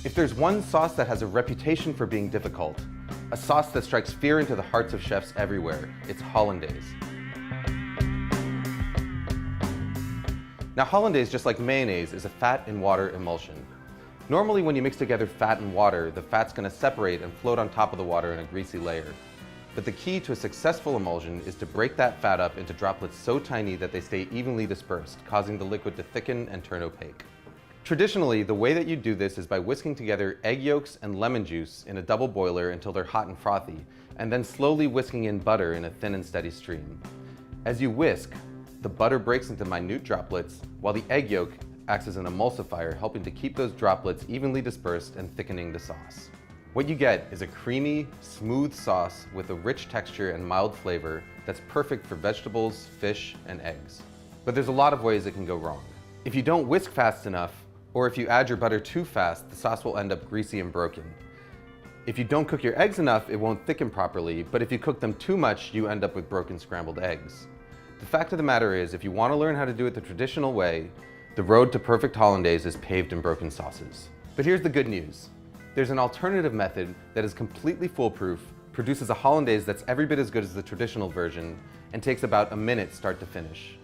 If there's one sauce that has a reputation for being difficult, a sauce that strikes fear into the hearts of chefs everywhere, it's hollandaise. Now hollandaise, just like mayonnaise, is a fat and water emulsion. Normally when you mix together fat and water, the fat's going to separate and float on top of the water in a greasy layer. But the key to a successful emulsion is to break that fat up into droplets so tiny that they stay evenly dispersed, causing the liquid to thicken and turn opaque. Traditionally, the way that you do this is by whisking together egg yolks and lemon juice in a double boiler until they're hot and frothy, and then slowly whisking in butter in a thin and steady stream. As you whisk, the butter breaks into minute droplets, while the egg yolk acts as an emulsifier, helping to keep those droplets evenly dispersed and thickening the sauce. What you get is a creamy, smooth sauce with a rich texture and mild flavor that's perfect for vegetables, fish, and eggs. But there's a lot of ways it can go wrong. If you don't whisk fast enough, or if you add your butter too fast, the sauce will end up greasy and broken. If you don't cook your eggs enough, it won't thicken properly, but if you cook them too much, you end up with broken scrambled eggs. The fact of the matter is, if you want to learn how to do it the traditional way, the road to perfect hollandaise is paved in broken sauces. But here's the good news. There's an alternative method that is completely foolproof, produces a hollandaise that's every bit as good as the traditional version, and takes about a minute start to finish.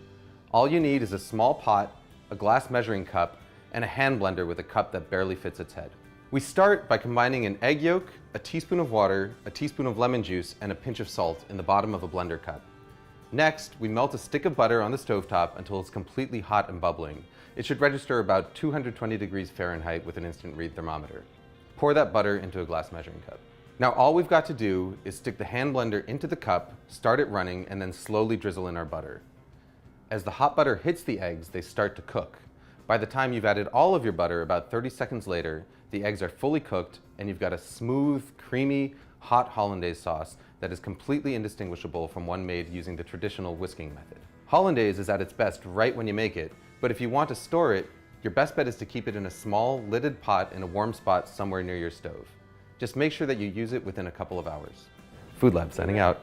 All you need is a small pot, a glass measuring cup, and a hand blender with a cup that barely fits its head. We start by combining an egg yolk, a teaspoon of water, a teaspoon of lemon juice, and a pinch of salt in the bottom of a blender cup. Next, we melt a stick of butter on the stovetop until it's completely hot and bubbling. It should register about 220 degrees Fahrenheit with an instant read thermometer. Pour that butter into a glass measuring cup. Now all we've got to do is stick the hand blender into the cup, start it running, and then slowly drizzle in our butter. As the hot butter hits the eggs, they start to cook. By the time you've added all of your butter, about 30 seconds later, the eggs are fully cooked and you've got a smooth, creamy, hot hollandaise sauce that is completely indistinguishable from one made using the traditional whisking method. Hollandaise is at its best right when you make it, but if you want to store it, your best bet is to keep it in a small, lidded pot in a warm spot somewhere near your stove. Just make sure that you use it within a couple of hours. Food Lab signing out.